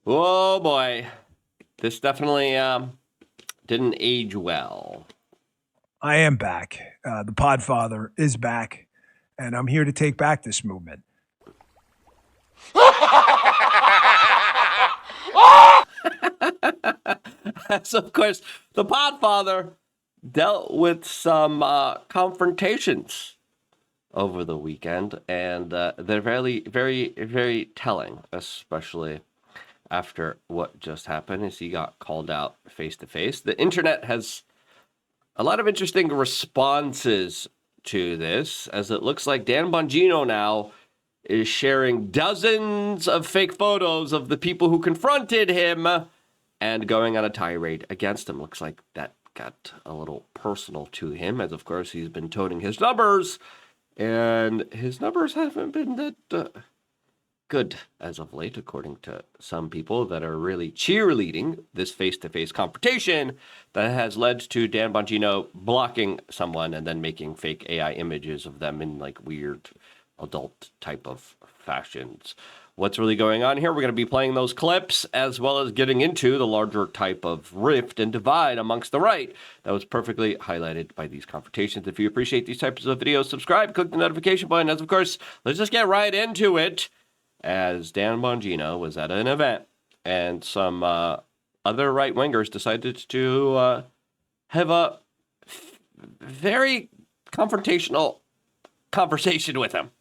Oh boy, this definitely didn't age well. I am back. The Podfather is back, and I'm here to take back this movement. So, of course, the Podfather dealt with some confrontations over the weekend, and they're very, very, very telling, especially after what just happened as he got called out face to face. The internet has a lot of interesting responses to this, as it looks like Dan Bongino now is sharing dozens of fake photos of the people who confronted him and going on a tirade against him. Looks like that got a little personal to him, as of course he's been toting his numbers, and his numbers haven't been that good as of late, according to some people that are really cheerleading this face-to-face confrontation that has led to Dan Bongino blocking someone and then making fake AI images of them in like weird adult type of fashions. What's really going on here? We're going to be playing those clips as well as getting into the larger type of rift and divide amongst the right that was perfectly highlighted by these confrontations. If you appreciate these types of videos, subscribe, click the notification button. As of course, let's just get right into it. As Dan Bongino was at an event and some other right-wingers decided to have a very confrontational conversation with him.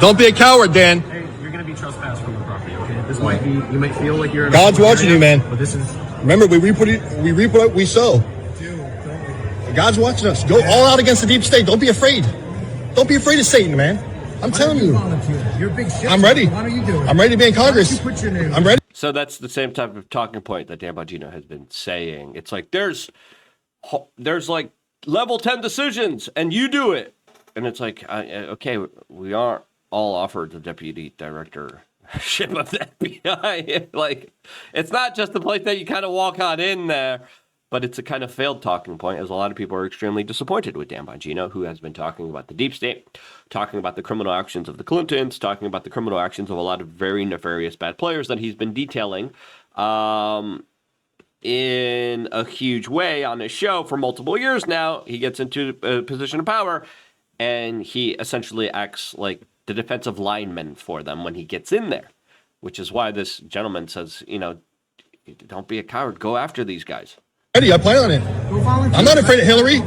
Don't be a coward, Dan. Hey, you're going to be trespassed from the property, okay? This might be, you might feel like you're in God's watching you, man. But this is... Remember, we reap what we sow. God's watching us. Go all out against the deep state. Don't be afraid. Don't be afraid of Satan, man. I'm telling you. You're a big shit. I'm ready. Why don't you do it? I'm ready to be in Congress. Why don't you put your name? I'm ready. So that's the same type of talking point that Dan Bongino has been saying. It's like there's like level 10 decisions and you do it. And it's like, okay, we aren't all offered the deputy directorship of the FBI. Like, it's not just the place that you kind of walk on in there, but it's a kind of failed talking point, as a lot of people are extremely disappointed with Dan Bongino, who has been talking about the deep state, talking about the criminal actions of the Clintons, talking about the criminal actions of a lot of very nefarious bad players that he's been detailing in a huge way on his show for multiple years now. He gets into a position of power, and he essentially acts like the defensive lineman for them when he gets in there, which is why this gentleman says, you know, don't be a coward, go after these guys. Ready. I plan on it. I'm not afraid of Hillary.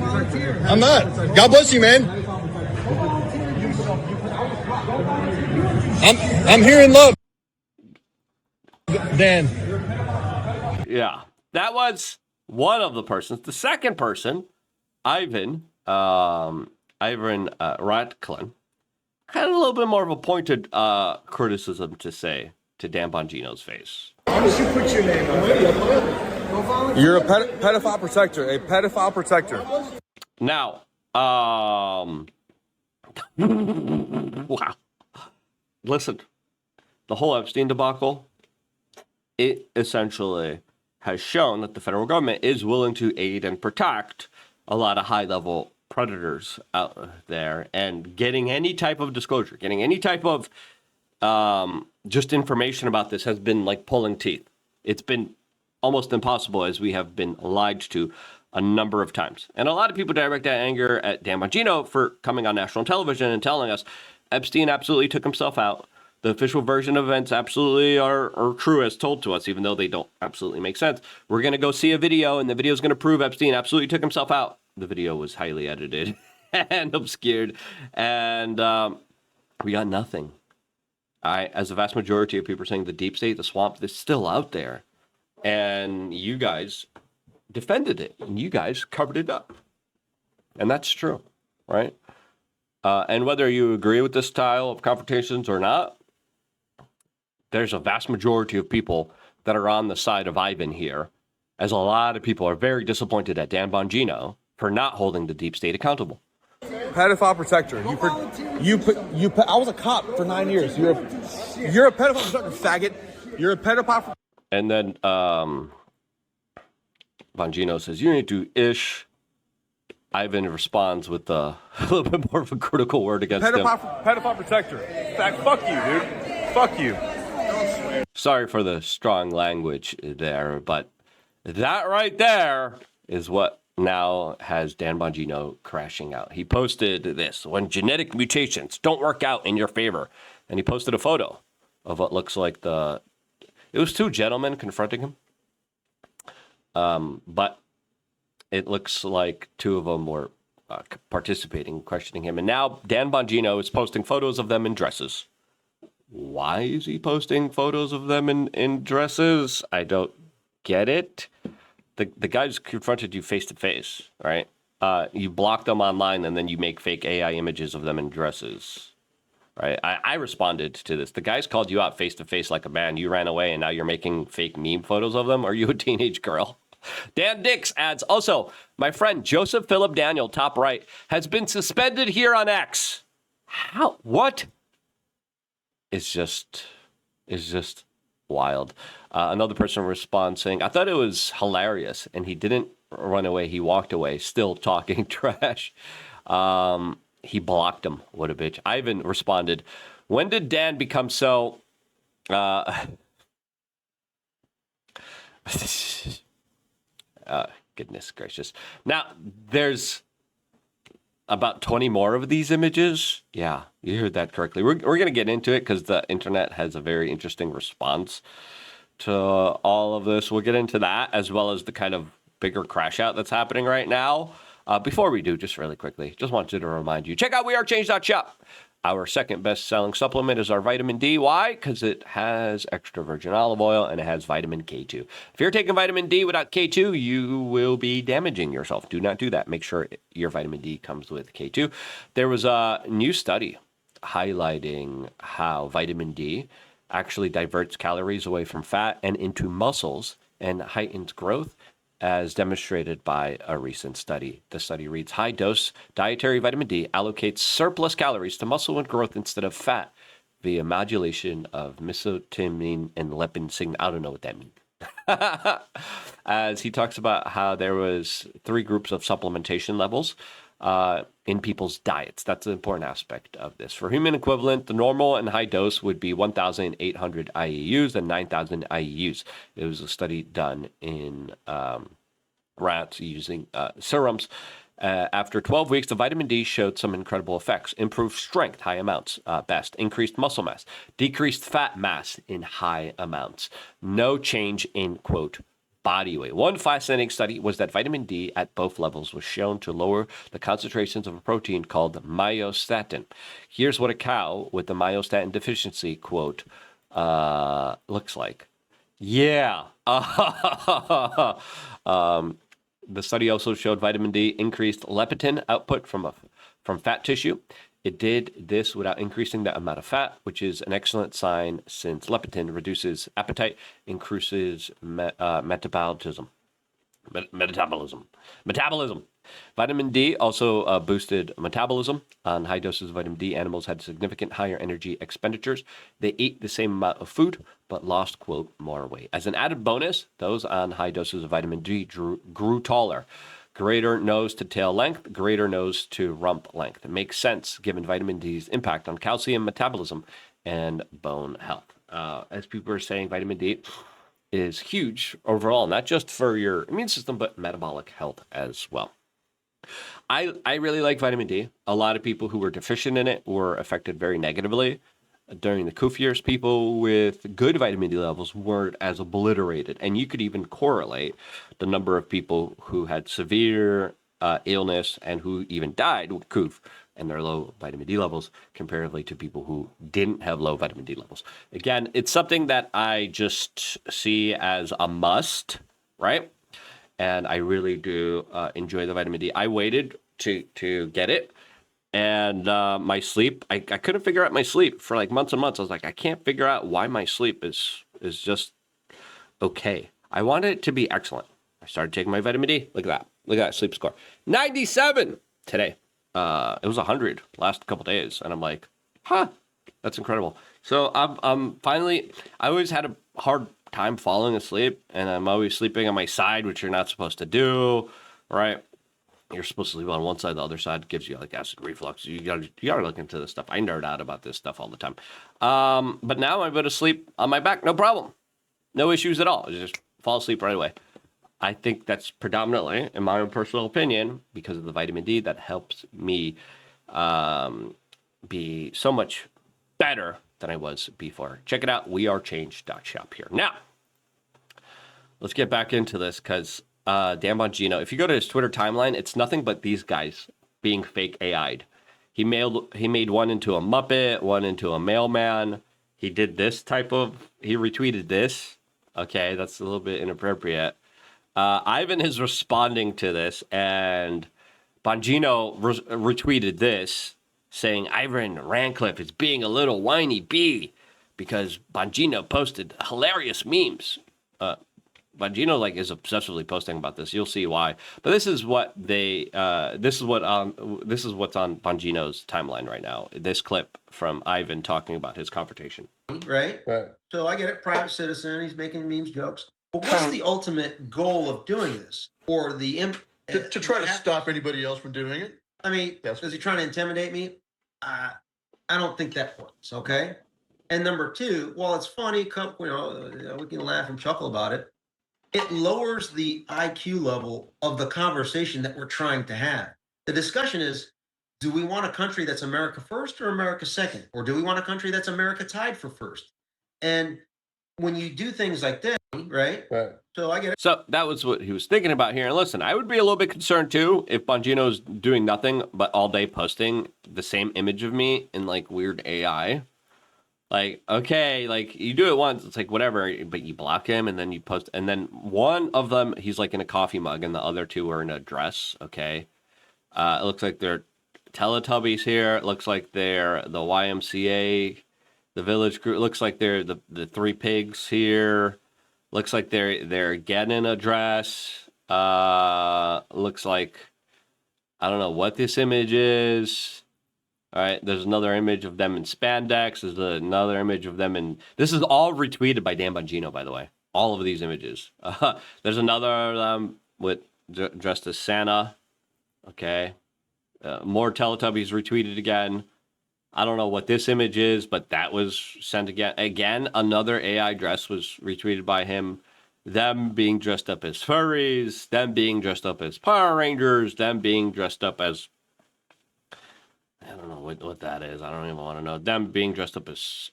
I'm not. God bless you, man. I'm here in love. Dan. Yeah, that was one of the persons. The second person, Ivan Ratklin, had a little bit more of a pointed criticism to say to Dan Bongino's face. Why don't you put your name? I'm ready. You're a pedophile protector. A pedophile protector. Now, wow. Listen, the whole Epstein debacle, it essentially has shown that the federal government is willing to aid and protect a lot of high-level predators out there, and getting any type of disclosure, getting any type of just information about this has been like pulling teeth. It's been almost impossible, as we have been lied to a number of times. And a lot of people direct that anger at Dan Bongino for coming on national television and telling us Epstein absolutely took himself out. The official version of events absolutely are true as told to us, even though they don't absolutely make sense. We're going to go see a video, and the video is going to prove Epstein absolutely took himself out. The video was highly edited and obscured, and we got nothing. As a vast majority of people are saying, the deep state, the swamp, is still out there. And you guys defended it, and you guys covered it up. And that's true, right? And whether you agree with this style of confrontations or not, there's a vast majority of people that are on the side of Ivan here, as a lot of people are very disappointed at Dan Bongino for not holding the deep state accountable. Pedophile protector. I was a cop for 9 years. You're a pedophile protector, faggot. You're a pedophile. And then Bongino says, you need to ish. Ivan responds with a little bit more of a critical word against him. Pedophile protector. Fuck you, dude. Fuck you. So sorry for the strong language there, but that right there is what now has Dan Bongino crashing out. He posted this: when genetic mutations don't work out in your favor. And he posted a photo of what looks like it was two gentlemen confronting him. But it looks like two of them were participating, questioning him. And now Dan Bongino is posting photos of them in dresses. Why is he posting photos of them in dresses? I don't get it. The guys confronted you face to face, right? You block them online and then you make fake AI images of them in dresses, right? I responded to this. The guys called you out face to face like a man. You ran away and now you're making fake meme photos of them. Are you a teenage girl? Dan Dix adds, also, my friend Joseph Philip Daniel, top right, has been suspended here on X. How? What? It's just wild. Another person responds saying, I thought it was hilarious, and he didn't run away. He walked away, still talking trash. He blocked him. What a bitch. Ivan responded, when did Dan become so... goodness gracious. Now, there's about 20 more of these images. Yeah, you heard that correctly. We're going to get into it because the internet has a very interesting response to all of this. We'll get into that as well as the kind of bigger crash out that's happening right now. Before we do, just really quickly, just wanted to remind you, check out wearechange.shop. Our second best-selling supplement is our vitamin D. Why? Because it has extra virgin olive oil and it has vitamin K2. If you're taking vitamin D without K2, you will be damaging yourself. Do not do that. Make sure your vitamin D comes with K2. There was a new study highlighting how vitamin D actually diverts calories away from fat and into muscles and heightens growth, as demonstrated by a recent study. The study reads, high-dose dietary vitamin D allocates surplus calories to muscle and growth instead of fat via modulation of mesotimine and leptin signal. I don't know what that means. As he talks about how there was 3 groups of supplementation levels in people's diets. That's an important aspect of this. For human equivalent, the normal and high dose would be 1,800 IEUs and 9,000 IEUs. It was a study done in rats using serums. After 12 weeks, the vitamin D showed some incredible effects. Improved strength, high amounts, best. Increased muscle mass. Decreased fat mass in high amounts. No change in, quote, body weight. One fascinating study was that vitamin D at both levels was shown to lower the concentrations of a protein called myostatin. Here's what a cow with the myostatin deficiency, quote, looks like. Yeah. The study also showed vitamin D increased leptin output from fat tissue. It did this without increasing the amount of fat, which is an excellent sign since leptin reduces appetite, increases metabolism. Vitamin D also boosted metabolism. On high doses of vitamin D, animals had significant higher energy expenditures. They ate the same amount of food, but lost, quote, more weight. As an added bonus, those on high doses of vitamin D grew taller. Greater nose to tail length, greater nose to rump length. It makes sense given vitamin D's impact on calcium metabolism and bone health. As people are saying, vitamin D is huge overall, not just for your immune system, but metabolic health as well. I really like vitamin D. A lot of people who were deficient in it were affected very negatively. During the Kuf years, people with good vitamin D levels weren't as obliterated. And you could even correlate the number of people who had severe illness and who even died with Kuf and their low vitamin D levels comparatively to people who didn't have low vitamin D levels. Again, it's something that I just see as a must, right? And I really do enjoy the vitamin D. I waited to get it. And my sleep, I couldn't figure out my sleep for like months and months. I was like, I can't figure out why my sleep is just okay. I wanted it to be excellent. I started taking my vitamin D. Look at that. Look at that sleep score. 97 today. It was 100 last couple days. And I'm like, that's incredible. So I'm finally, I always had a hard time falling asleep. And I'm always sleeping on my side, which you're not supposed to do, right? You're supposed to sleep on one side, the other side gives you like acid reflux. You gotta look into this stuff. I nerd out about this stuff all the time. But now I'm able to sleep on my back, no problem. No issues at all. Just fall asleep right away. I think that's predominantly, in my own personal opinion, because of the vitamin D that helps me be so much better than I was before. Check it out, wearechange.shop here. Now, let's get back into this because Dan Bongino, if you go to his Twitter timeline, it's nothing but these guys being fake AI'd. He made one into a Muppet, one into a mailman. He did this he retweeted this. Okay, that's a little bit inappropriate. Ivan is responding to this, and Bongino retweeted this, saying Ivan Rancliffe is being a little whiny bee because Bongino posted hilarious memes. Bongino is obsessively posting about this. You'll see why. But this is what's on Bongino's timeline right now. This clip from Ivan talking about his confrontation. Right. So I get it. Private citizen. He's making memes, jokes. But what's the ultimate goal of doing this, or the To try to stop anybody else from doing it. I mean, Yes. is he trying to intimidate me? I don't think that works. Okay. And number two, while it's funny, we can laugh and chuckle about it. It lowers the IQ level of the conversation that we're trying to have. The discussion is, do we want a country that's America first or America second? Or do we want a country that's America tied for first? And when you do things like this, right? So I get it. So that was what he was thinking about here. And listen, I would be a little bit concerned too if Bongino's doing nothing but all day posting the same image of me in weird AI. Okay, you do it once, it's whatever, but you block him and then you post, and then one of them, he's in a coffee mug and the other two are in a dress, okay? It looks like they're Teletubbies here. It looks like they're the YMCA, the Village Group. It looks like they're the Three Pigs here. Looks like they're getting in a dress. Looks like, I don't know what this image is. All right, there's another image of them in spandex. There's another image of them in... This is all retweeted by Dan Bongino, by the way. All of these images. There's another of them dressed as Santa. Okay. More Teletubbies retweeted again. I don't know what this image is, but that was sent again. Again, another AI dress was retweeted by him. Them being dressed up as furries. Them being dressed up as Power Rangers. Them being dressed up as... I don't know what that is. I don't even want to know. Them being dressed up as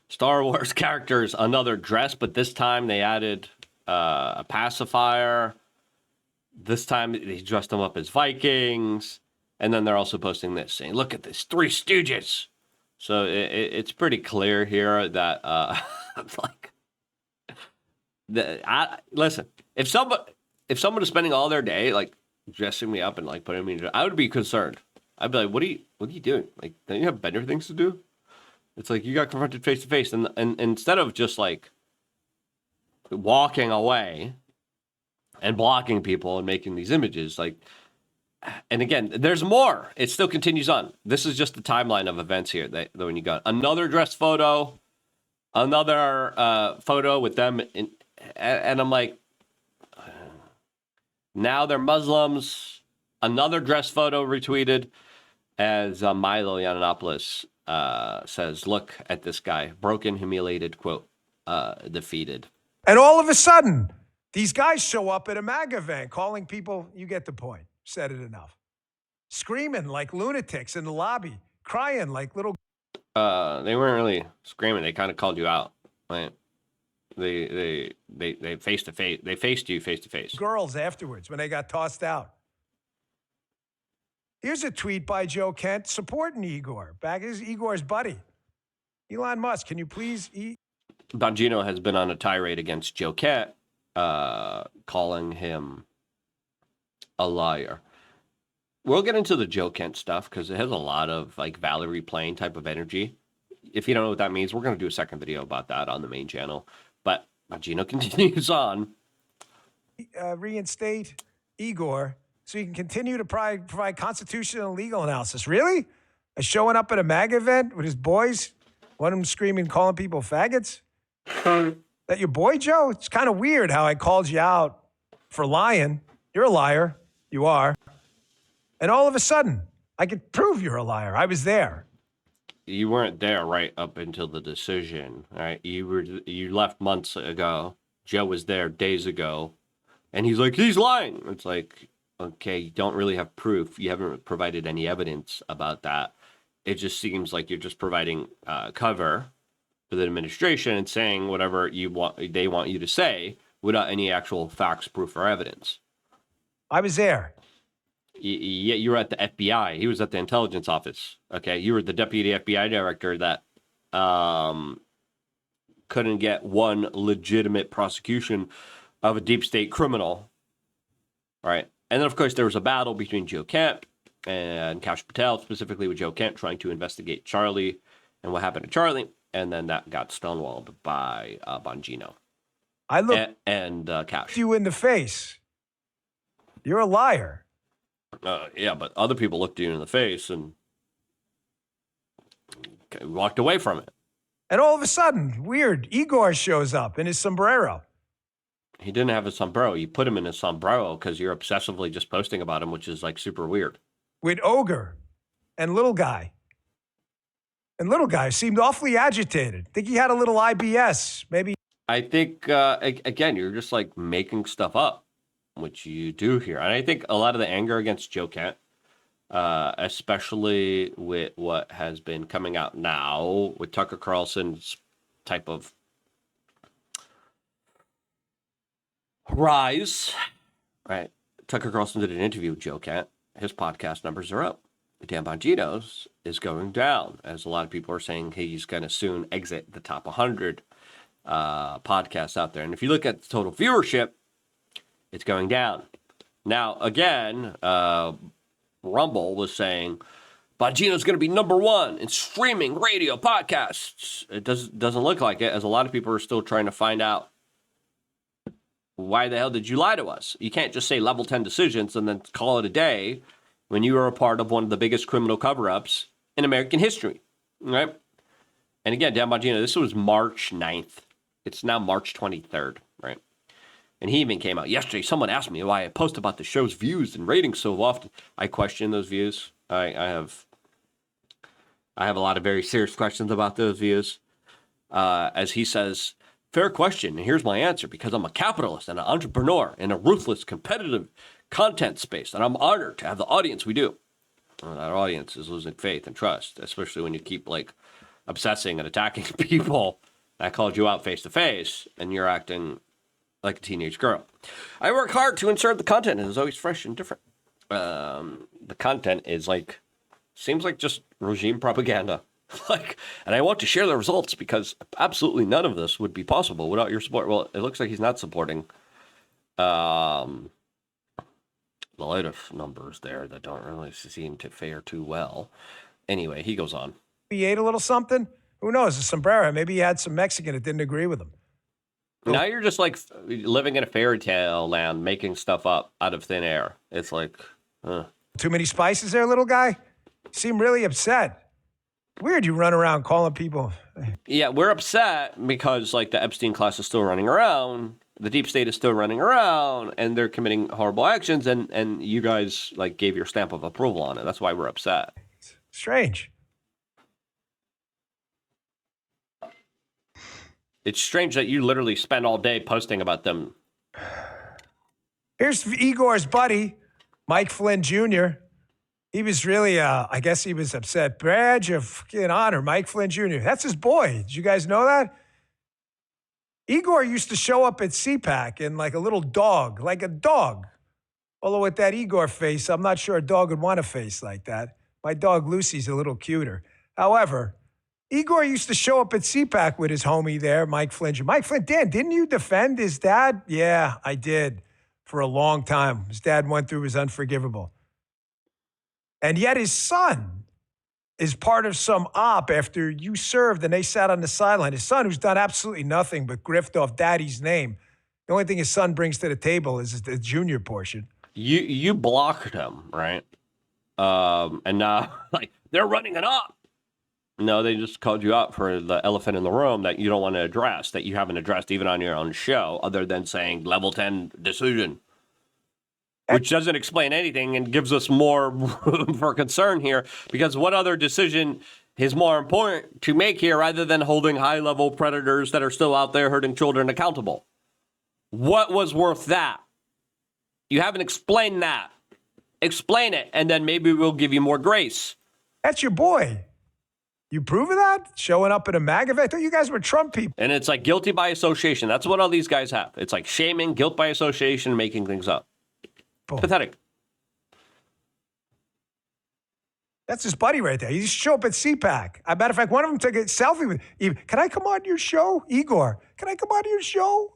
Star Wars characters. Another dress, but this time they added a pacifier. This time they dressed them up as Vikings. And then they're also posting this, saying, look at this, Three Stooges. So it's pretty clear here that, listen, if someone is spending all their day, dressing me up and putting me in, I would be concerned. I'd be like, what are you doing? Don't you have better things to do? It's you got confronted face to face, and instead of just walking away and blocking people and making these images, and again, there's more. It still continues on. This is just the timeline of events here. That when you got another dress photo, another photo with them, and I'm like, now they're Muslims. Another dress photo retweeted as Milo Yiannopoulos says, look at this guy. Broken, humiliated, quote, defeated. And all of a sudden, these guys show up at a MAGA van calling people, you get the point, said it enough. Screaming like lunatics in the lobby, crying like little... They weren't really screaming. They kind of called you out. Right? They face to face. They faced you face to face. Girls afterwards when they got tossed out. Here's a tweet by Joe Kent supporting Igor. Back is Igor's buddy. Elon Musk, can you please eat? Bongino has been on a tirade against Joe Kent, calling him a liar. We'll get into the Joe Kent stuff because it has a lot of Valerie Plame type of energy. If you don't know what that means, we're going to do a second video about that on the main channel. But Bongino continues on. Reinstate Igor so you can continue to provide constitutional and legal analysis. Really? Showing up at a MAGA event with his boys, one of them screaming, calling people faggots? That your boy, Joe? It's kind of weird how I called you out for lying. You're a liar. You are. And all of a sudden, I could prove you're a liar. I was there. you weren't there right up until the decision, right? You left months ago. Joe was there days ago, and he's like, he's lying. It's like, okay, you don't really have proof. You haven't provided any evidence about that. It just seems like you're just providing cover for the administration and saying whatever they want you to say without any actual facts, proof, or evidence. I was there. Yet you were at the FBI. He was at the intelligence office. Okay, you were the deputy FBI director that couldn't get one legitimate prosecution of a deep state criminal. All right, and then of course there was a battle between Joe Kemp and Kash Patel, specifically with Joe Kemp trying to investigate Charlie and what happened to Charlie, and then that got stonewalled by Bongino. I looked and Kash. you in the face. You're a liar. Yeah, but other people looked you in the face and walked away from it. And all of a sudden, weird, Igor shows up in his sombrero. He didn't have a sombrero. You put him in a sombrero because you're obsessively just posting about him, which is like super weird. With Ogre and Little Guy. And Little Guy seemed awfully agitated. Think he had a little IBS, maybe. I think, again, you're just like making stuff up, which you do here. And I think a lot of the anger against Joe Kent, especially with what has been coming out now with Tucker Carlson's type of rise, right? Tucker Carlson did an interview with Joe Kent. His podcast numbers are up. Dan Bongino's is going down, as a lot of people are saying he's going to soon exit the top 100 podcasts out there. And if you look at the total viewership, it's going down. Now, again, Rumble was saying Bongino's going to be number one in streaming radio podcasts. It doesn't look like it, as a lot of people are still trying to find out why the hell did you lie to us? You can't just say level 10 decisions and then call it a day when you were a part of one of the biggest criminal cover-ups in American history, right? And again, Dan Bongino, this was March 9th. It's now March 23rd, right? And he even came out yesterday. Someone asked me why I post about the show's views and ratings so often. I question those views. I have a lot of very serious questions about those views. As he says, fair question, and here's my answer, because I'm a capitalist and an entrepreneur in a ruthless, competitive content space, and I'm honored to have the audience we do. And that audience is losing faith and trust, especially when you keep like obsessing and attacking people that called you out face to face, and you're acting like a teenage girl. I work hard to insert the content, and it's always fresh and different. The content is like, seems like just regime propaganda. And I want to share the results because absolutely none of this would be possible without your support. Well, it looks like he's not supporting the latest numbers there that don't really seem to fare too well. Anyway, he goes on. He ate a little something. Who knows? A sombrero. Maybe he had some Mexican that didn't agree with him. Now you're just like living in a fairy tale land, making stuff up out of thin air. It's like, Too many spices there, little guy? Seem really upset. Weird you run around calling people. Yeah, we're upset because like the Epstein class is still running around, the deep state is still running around, and they're committing horrible actions, and you guys like gave your stamp of approval on it. That's why we're upset. Strange. It's strange that you literally spend all day posting about them. Here's Igor's buddy, Mike Flynn Jr. He was really, I guess he was upset. Badge of fucking honor, Mike Flynn Jr. That's his boy. Did you guys know that? Igor used to show up at CPAC in like a little dog, like a dog. Although with that Igor face, I'm not sure a dog would want a face like that. My dog Lucy's a little cuter. However, Igor used to show up at CPAC with his homie there, Mike Flynn. Mike Flynn, Dan, didn't you defend his dad? Yeah, I did for a long time. His dad went through his unforgivable. And yet his son is part of some op after you served and they sat on the sideline. His son, who's done absolutely nothing but grift off daddy's name. The only thing his son brings to the table is the junior portion. You blocked him, right? And now like they're running it up. No, they just called you out for the elephant in the room that you don't want to address, that you haven't addressed even on your own show, other than saying level 10 decision, which doesn't explain anything and gives us more room for concern here, because what other decision is more important to make here rather than holding high-level predators that are still out there hurting children accountable. What was worth that? You haven't explained that. Explain it, and then maybe we'll give you more grace. That's your boy. You prove of that? Showing up at a MAGA event? I thought you guys were Trump people. And it's like guilty by association. That's what all these guys have. It's like shaming, guilt by association, making things up. Boom. Pathetic. That's his buddy right there. He used to show up at CPAC. As a matter of fact, one of them took a selfie with him. Can I come on your show? Igor, can I come on your show?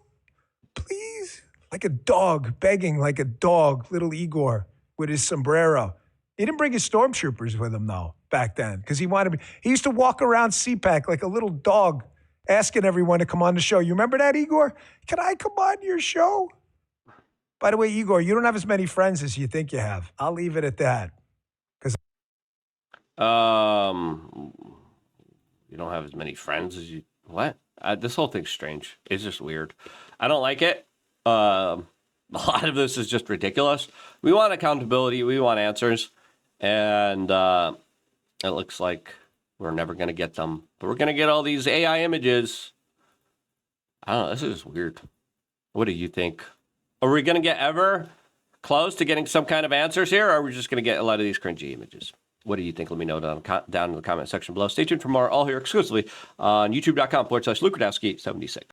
Please? Like a dog, begging like a dog, little Igor with his sombrero. He didn't bring his stormtroopers with him, though, back then, because he used to walk around CPAC like a little dog, asking everyone to come on the show. You remember that, Igor? Can I come on your show? By the way, Igor, you don't have as many friends as you think you have. I'll leave it at that. You don't have as many friends as you... What? This whole thing's strange. It's just weird. I don't like it. A lot of this is just ridiculous. We want accountability. We want answers. And it looks like we're never going to get them. But we're going to get all these AI images. I don't know. This is just weird. What do you think? Are we going to get ever close to getting some kind of answers here? Or are we just going to get a lot of these cringy images? What do you think? Let me know down in the comment section below. Stay tuned for more, all here exclusively on youtube.com/LukeRadowski76.